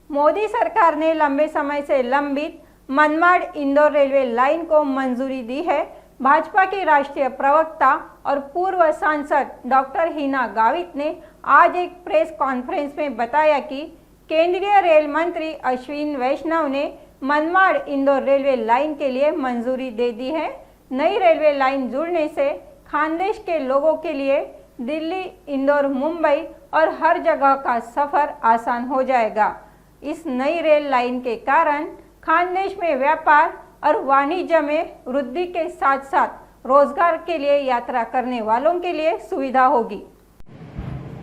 मोदी सरकार ने लंबे समय से लंबित मनमाड इंदौर रेलवे लाइन को मंजूरी दी है। भाजपा की राष्ट्रीय प्रवक्ता और पूर्व सांसद डॉक्टर हिना गावित ने आज एक प्रेस कॉन्फ्रेंस में बताया कि केंद्रीय रेल मंत्री अश्विनी वैष्णव ने मनमाड इंदौर रेलवे लाइन के लिए मंजूरी दे दी है। नई रेलवे लाइन जुड़ने से खानदेश के लोगों के लिए दिल्ली, इंदौर, मुंबई और हर जगह का सफर आसान हो जाएगा। इस नई रेल लाइन के कारण खानदेश में व्यापार और वाणिज्य में वृद्धि के साथ साथ रोजगार के लिए यात्रा करने वालों के लिए सुविधा होगी।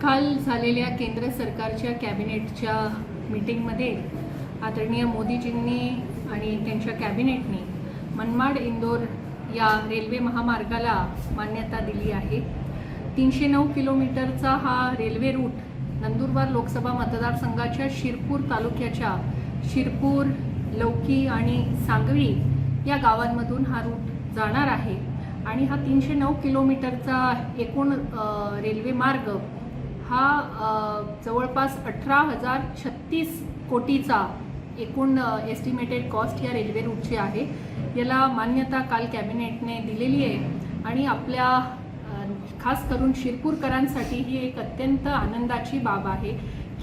काल झालेल्या केंद्र सरकारच्या कॅबिनेटच्या मीटिंगमध्ये आदरणीय मोदीजींनी आणि त्यांच्या कॅबिनेटने मनमाड इंदौर या रेल्वे महामार्गाला मान्यता दिली आहे। 309 किलोमीटरचा हा रेल्वे रूट नंदुरबार लोकसभा मतदारसंघाच्या शिरपूर तालुक्याच्या शिरपूर, लौकी आणि सांगवी या गावांमधून हा रूट जाणार आहे आणि हा 309 किलोमीटरचा एकूण रेल्वे मार्ग हा जवळपास 18,036 कोटीचा एकूण एस्टिमेटेड कॉस्ट या रेल्वे रूटची आहे। याला मान्यता काल कॅबिनेटने दिलेली आहे आणि आपल्या खास करून शिरपूरकरांसाठी ही एक अत्यंत आनंदाची बाब आहे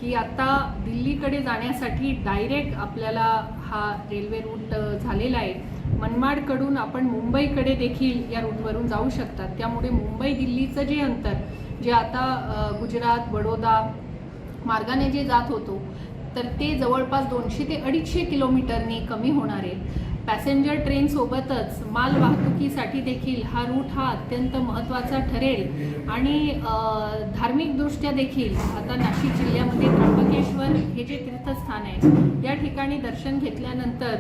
की आता दिल्लीकडे जाण्यासाठी डायरेक्ट आपल्याला हा रेल्वे रूट झालेला आहे। मनमाडकडून आपण मुंबईकडे देखील या रूटवरून जाऊ शकतात। त्यामुळे मुंबई दिल्लीचं जे अंतर जे आता गुजरात, बडोदा मार्गाने जे जात होतो तर ते जवळपास 200 ते 250 किलोमीटरनी कमी होणार आहे। पॅसेंजर ट्रेन सोबतच माल वाहतुकीसाठी देखील हा रूट हा अत्यंत महत्त्वाचा ठरेल आणि धार्मिकदृष्ट्या देखील आता नाशिक जिल्ह्यामध्ये त्र्यंबकेश्वर हे जे तीर्थस्थान आहे या ठिकाणी दर्शन घेतल्यानंतर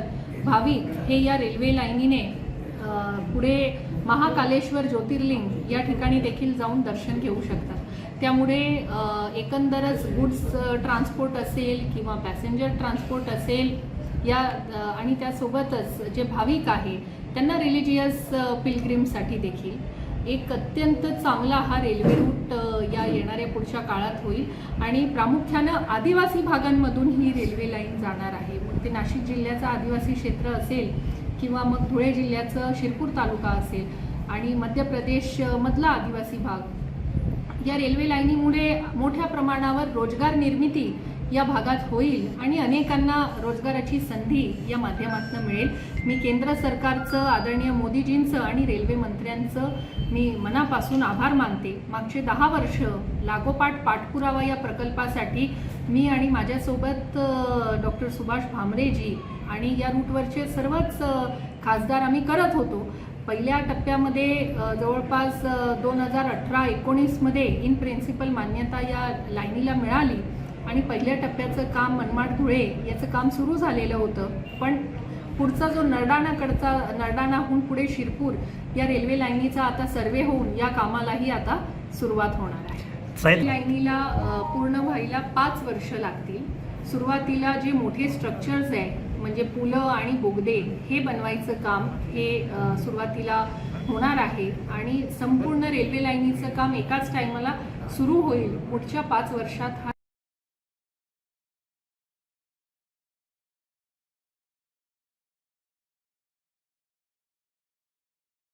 भाविक हे या रेल्वे लाईनीने पुढे महाकालेश्वर ज्योतिर्लिंग या ठिकाणी देखील जाऊन दर्शन घेऊ शकतात। त्यामुळे एकंदरच गुड्स ट्रान्सपोर्ट असेल किंवा पॅसेंजर ट्रान्सपोर्ट असेल या आणि त्यासोबतच जे भाविक आहे त्यांना रिलिजियस पिलग्रिमसाठी देखील एक अत्यंत चांगला हा रेल्वे रूट या येणाऱ्या पुढच्या काळात होईल आणि प्रामुख्यानं आदिवासी भागांमधून ही रेल्वे लाईन जाणार आहे। मग ते नाशिक जिल्ह्याचं आदिवासी क्षेत्र असेल किंवा मग धुळे जिल्ह्याचं शिरपूर तालुका असेल आणि मध्य प्रदेश मधला आदिवासी भाग या रेल्वे लाईनीमुळे मोठ्या प्रमाणावर रोजगार निर्मिती या भागात होईल आणि अनेकांना रोजगाराची संधी या माध्यमातून मिळेल। मी केंद्र सरकारचं, आदरणीय मोदीजींचं आणि रेल्वे मंत्र्यांचं मी मनापासून आभार मानते। मागचे 10 वर्ष लागोपाठ पाठपुरावा या प्रकल्पासाठी मी आणि माझ्यासोबत डॉक्टर सुभाष भामरेजी आणि या रूटवरचे सर्वच खासदार आम्ही करत होतो। पहिल्या टप्प्यामध्ये जवळपास 2018-19 मध्ये इन प्रिन्सिपल मान्यता या लाईनीला मिळाली आणि पहिल्या टप्प्याचं काम मनमाड धुळे याचं काम सुरू झालेलं होतं। पण पुढचा जो नरडाणाहून पुढे शिरपूर या रेल्वे लाईनीचा आता सर्वे होऊन या कामालाही आता सुरुवात होणार आहे। लाईनीला पूर्ण व्हायला 5 वर्ष लागतील। सुरुवातीला जे मोठे स्ट्रक्चर्स आहे म्हणजे पुलं आणि बोगदे हे बनवायचं काम हे सुरुवातीला होणार आहे आणि संपूर्ण रेल्वे लाईनीचं काम एकाच टायमाला सुरू होईल। पुढच्या 5 वर्षात हा